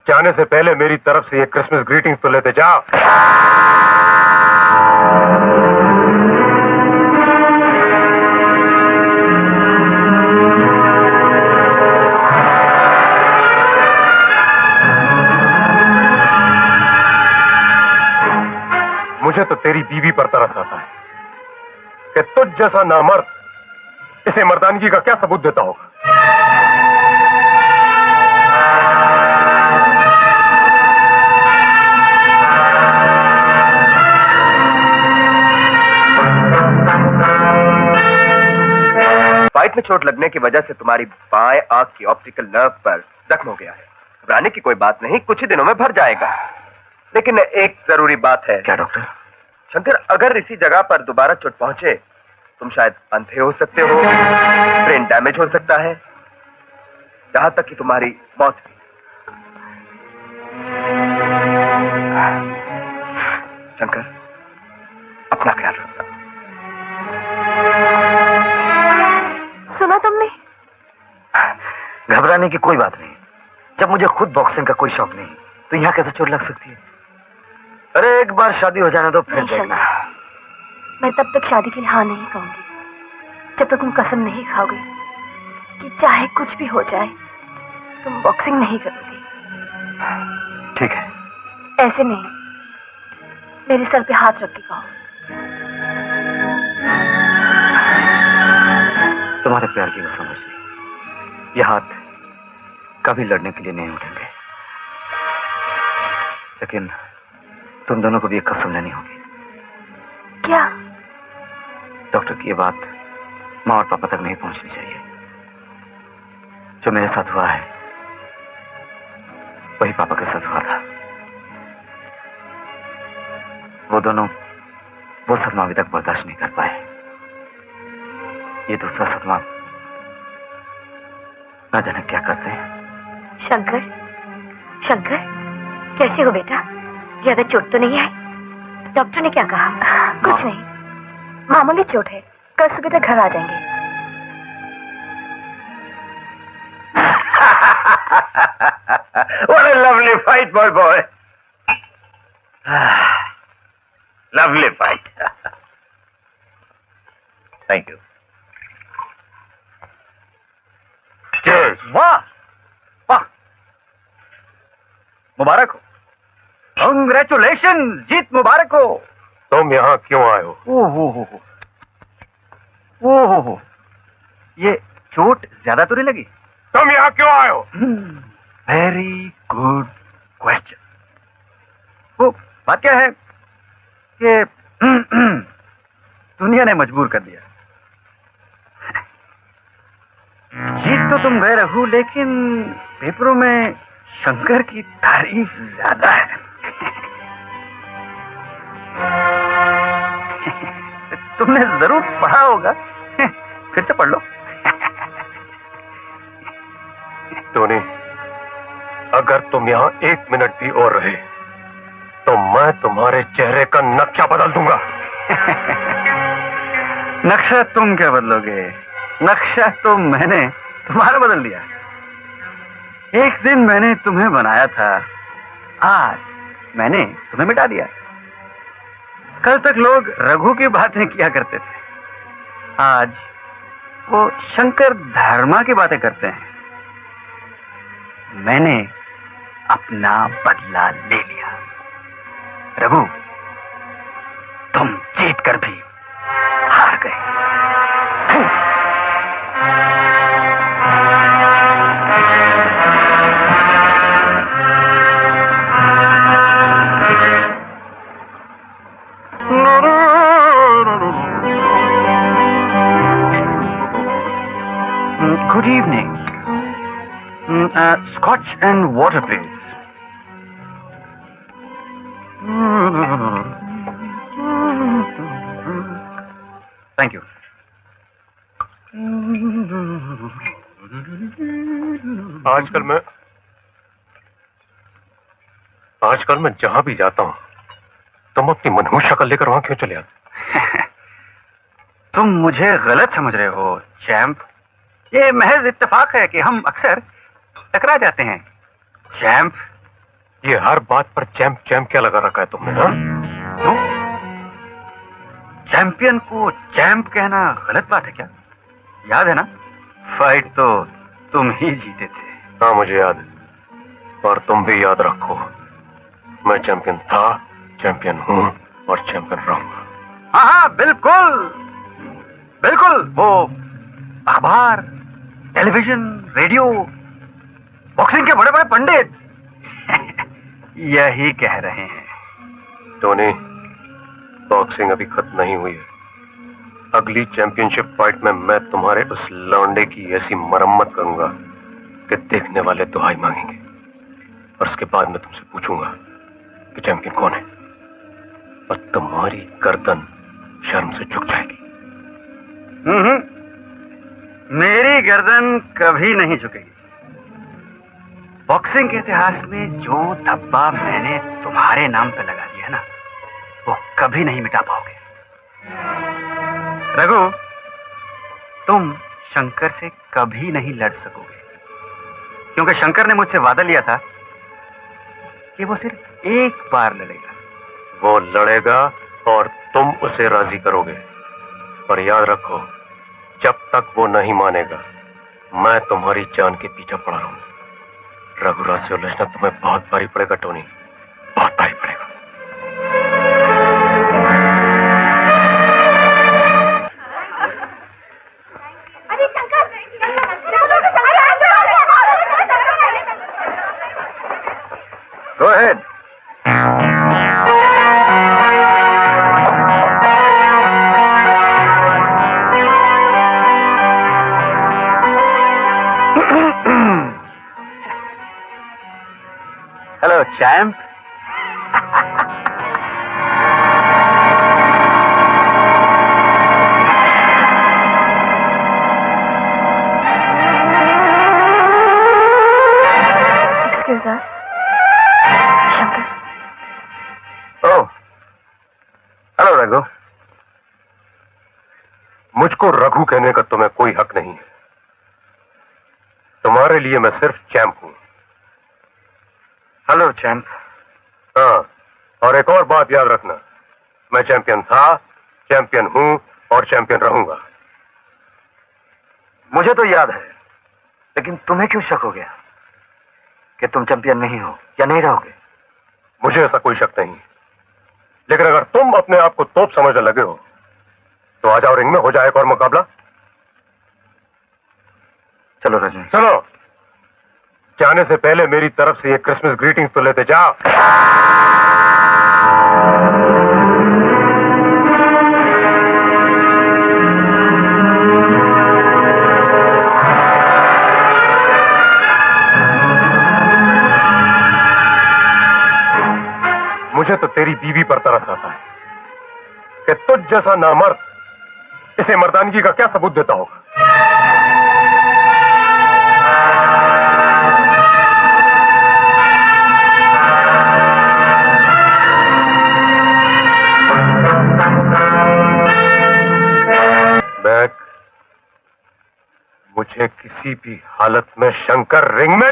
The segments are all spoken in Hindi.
जाने से पहले मेरी तरफ से ये क्रिसमस ग्रीटिंग्स तो लेते जाओ। मुझे तो तेरी बीवी पर तरस आता है कि तुझ जैसा नामर्द इसे मर्दानगी का क्या सबूत देता होगा। फाइट में चोट लगने की वजह से तुम्हारी बाएं आंख की ऑप्टिकल नर्व पर जख्म हो गया है। घबराने की कोई बात नहीं, कुछ ही दिनों में भर जाएगा। लेकिन एक जरूरी बात है। क्या डॉक्टर? शंकर, अगर इसी जगह पर दोबारा चोट पहुंचे तुम शायद अंधे हो सकते हो, ब्रेन डैमेज हो सकता है, यहां तक कि तुम्हारी मौत भी। शंकर, अपना ख्याल रखना। सुना तुमने? घबराने की कोई बात नहीं। जब मुझे खुद बॉक्सिंग का कोई शौक नहीं तो यहाँ कैसे चोट लग सकती है? अरे एक बार शादी हो जाने दो फिर देखना। मैं तब तक शादी के लिए हाँ नहीं कहूंगी जब तक तुम कसम नहीं खाओगे कि चाहे कुछ भी हो जाए तुम बॉक्सिंग नहीं करोगे। ठीक है। ऐसे नहीं, मेरे सर पे हाथ रख के कहो। तुम्हारे प्यार की कसम मुझे, ये हाथ कभी लड़ने के लिए नहीं उठेंगे, लेकिन तुम दोनों को भी एक कसम लेनी होगी। क्या? डॉक्टर की ये बात माँ और पापा तक नहीं पहुंचनी चाहिए। जो मेरे साथ हुआ है वही पापा के साथ हुआ था। वो दोनों वो सदमा अभी तक बर्दाश्त नहीं कर पाए। ये दूसरा सदमा ना जाने क्या करते हैं। शंकर, शंकर, कैसे हो बेटा? ज्यादा चोट तो नहीं है? डॉक्टर ने क्या कहा? कुछ नहीं, मामूली चोट है, कल सुबह तक घर आ जाएंगे। What a lovely fight, my boy. Lovely fight. Thank you. Cheers. वाह वाह, मुबारक हो। कांग्रेचुलेशन, जीत मुबारक हो। तुम यहाँ क्यों आए हो? ओहो, ये चोट ज्यादा तो नहीं लगी? तुम यहाँ क्यों आए हो? Very good question. वो बात क्या है कि दुनिया ने मजबूर कर दिया। जीत तो तुम गए रघु, लेकिन पेपरों में शंकर की तारीफ ज्यादा है। तुमने जरूर पढ़ा होगा, फिर से पढ़ लो। टोनी, अगर तुम यहाँ 1 मिनट भी और रहे तो मैं तुम्हारे चेहरे का नक्शा बदल दूंगा। नक्शा तुम क्या बदलोगे? नक्शा तो मैंने तुम्हारा बदल दिया। एक दिन मैंने तुम्हें बनाया था, आज मैंने तुम्हें मिटा दिया। कल तक लोग रघु की बातें किया करते थे, आज वो शंकर धर्मा की बातें करते हैं। मैंने अपना बदला ले लिया। रघु, तुम जीत कर भी हार गए। Good evening. Scotch and water, please. Thank you. आजकल मैं जहां भी जाता हूं तुम अपनी मनहूस शक्ल लेकर वहां क्यों चले आते? तुम मुझे गलत समझ रहे हो चैंप। ये महज इत्तेफाक है कि हम अक्सर टकरा जाते हैं। चैंप, ये हर बात पर चैंप चैंप क्या लगा रखा है तुमने? हाँ? क्यों? चैंपियन को चैंप कहना गलत बात है क्या? याद है ना, फाइट तो तुम ही जीते थे। हाँ मुझे याद है, और तुम भी याद रखो, मैं चैंपियन था, चैंपियन हूँ और चैंपियन रहूंगा। हाँ हाँ बिल्कुल बिल्कुल। वो अखबार, टेलीविजन, रेडियो, बॉक्सिंग के बड़े बड़े पंडित यही कह रहे हैं। टोनी, बॉक्सिंग अभी खत्म नहीं हुई है। अगली चैंपियनशिप फाइट में मैं तुम्हारे उस लौंडे की ऐसी मरम्मत करूंगा कि देखने वाले दुहाई मांगेंगे, और उसके बाद मैं तुमसे पूछूंगा कि चैंपियन कौन है, और तुम्हारी गर्दन शर्म से झुक जाएगी। मेरी गर्दन कभी नहीं झुकेगी। बॉक्सिंग के इतिहास में जो धब्बा मैंने तुम्हारे नाम पे लगा दिया ना, वो कभी नहीं मिटा पाओगे। रघु, तुम शंकर से कभी नहीं लड़ सकोगे, क्योंकि शंकर ने मुझसे वादा लिया था कि वो सिर्फ एक बार लड़ेगा। वो लड़ेगा और तुम उसे राजी करोगे, और याद रखो, जब तक वो नहीं मानेगा मैं तुम्हारी जान के पीछे पड़ा रहूंगा। रघुराज से उलझना तुम्हें बहुत भारी पड़ेगा टोनी, बहुत भारी पड़ेगा। Go ahead. Hello, champ. Excuse us. Shankar. Oh. Hello, Raghu. मुझको रघु कहने का तुम्हें कोई हक नहीं है। तुम्हारे लिए मैं सिर्फ चैंप हूं। Hello champ. हाँ, और एक और बात याद रखना, मैं चैंपियन था, चैंपियन हूं और चैंपियन रहूंगा। मुझे तो याद है, लेकिन तुम्हें क्यों शक हो गया कि तुम चैंपियन नहीं हो या नहीं रहोगे? मुझे ऐसा कोई शक नहीं, लेकिन अगर तुम अपने आप को तोप समझने लगे हो तो आ जाओ, रिंग में हो जाए एक और मुकाबला। चलो रजनी। चलो, जाने से पहले मेरी तरफ से ये क्रिसमस ग्रीटिंग्स तो लेते जाओ। मुझे तो तेरी बीवी पर तरस आता है कि तुझ जैसा नामर्द इसे मर्दानगी का क्या सबूत देता होगा। बैक, मुझे किसी भी हालत में शंकर रिंग में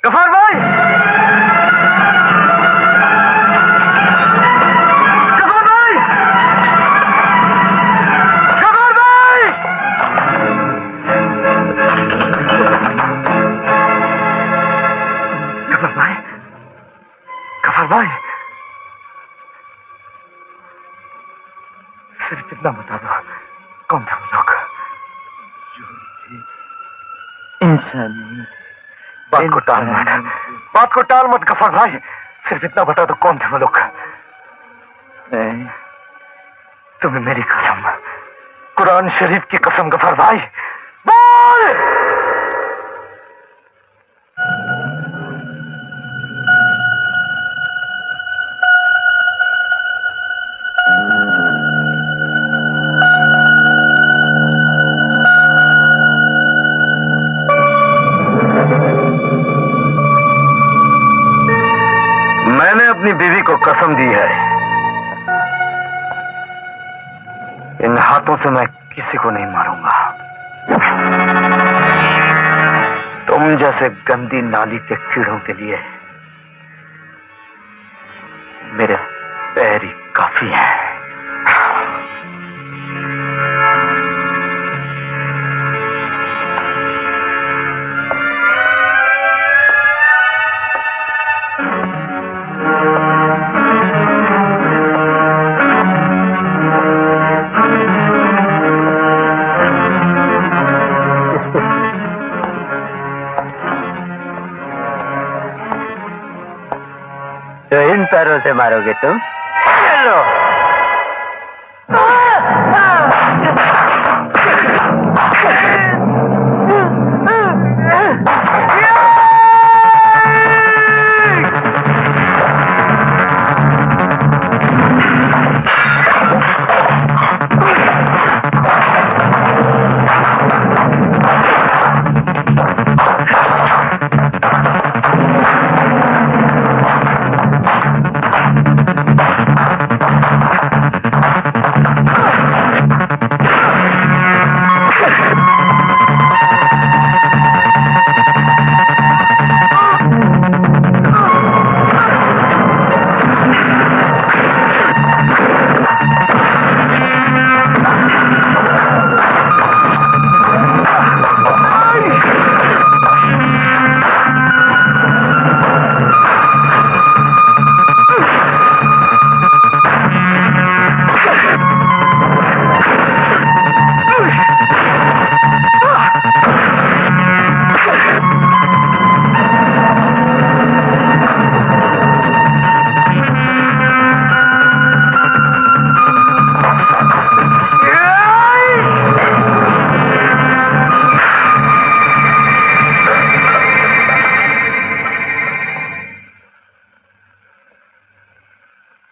गफार भाई, गफार भाई, गफार भाई! . भाई, सिर्फ इतना बता दो, कौन थे वो लोग? इंसानी बात को टाल मत, बात को टाल मत गफर भाई, सिर्फ इतना बता दो कौन थे वो लोग? तुम्हें मेरी कसम, कुरान शरीफ की कसम गफर भाई, बोल! मैंने अपनी बीवी को कसम दी है, इन हाथों से मैं किसी को नहीं मारूंगा। तुम जैसे गंदी नाली के कीड़ों के लिए मेरे पैर ही काफी हैं। तो इन पैरों से मारोगे तुम? चलो।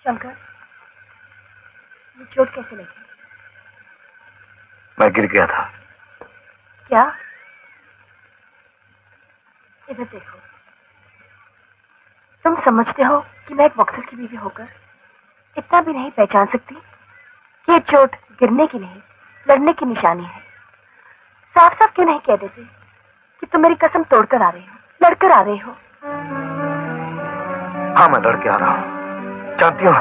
शंकर, ये चोट कैसे लगी? मैं गिर गया था। क्या? इधर देखो। तुम समझते हो कि मैं एक बॉक्सर की बीवी होकर इतना भी नहीं पहचान सकती कि ये चोट गिरने की नहीं, लड़ने की निशानी है? साफ साफ क्यों नहीं कह देते कि तुम मेरी कसम तोड़कर आ रहे हो, लड़कर आ रहे हो? हाँ, मैं लड़के आ रहा हूँ। जानती हो,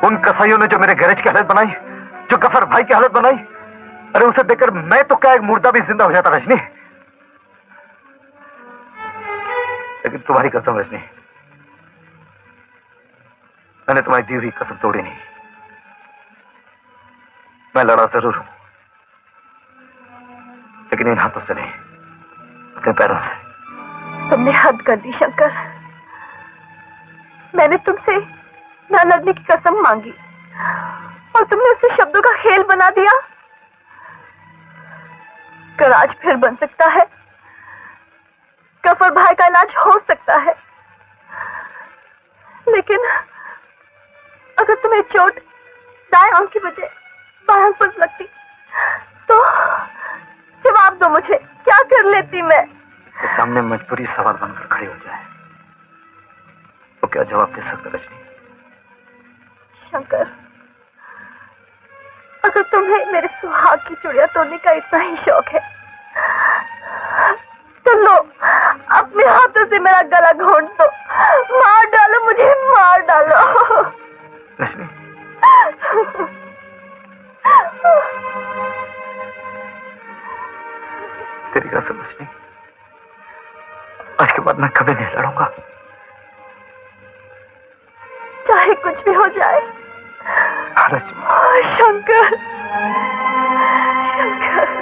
उन कसाईयों ने जो मेरे गैरेज की हालत बनाई, जो गफर भाई की हालत बनाई, अरे उसे देखकर मैं तो क्या एक मुर्दा भी जिंदा हो जाता रजनी। लेकिन तुम्हारी कसम रजनी, मैंने तुम्हारी दी हुई कसम तोड़ी नहीं। मैं लड़ा जरूर हूं, लेकिन इन हाथों से नहीं, अपने पैरों से। तुमने हद कर दी शंकर। मैंने तुमसे न लड़ने की कसम मांगी और तुमने उसे शब्दों का खेल बना दिया। कर आज फिर बन सकता है, गफर भाई का इलाज हो सकता है, लेकिन अगर तुम्हें चोट दाएं आंख की बजाय बाएं आंख पर लगती तो जवाब दो मुझे, क्या कर लेती मैं? तो सामने मजबूरी सवाल बनकर खड़ी हो जाए तो क्या जवाब दे सकता रजनी? शंकर, अगर तुम्हें मेरे सुहाग की चुड़िया तोड़ने का इतना ही शौक है तो लो, अपने हाथों से मेरा गला घोंट दो, मार डालो मुझे, मार डालो। रजनी, तेरी कसम रजनी, आज के बाद मैं कभी नहीं लड़ूंगा। कुछ भी हो जाए। लालच में। शंकर, शंकर।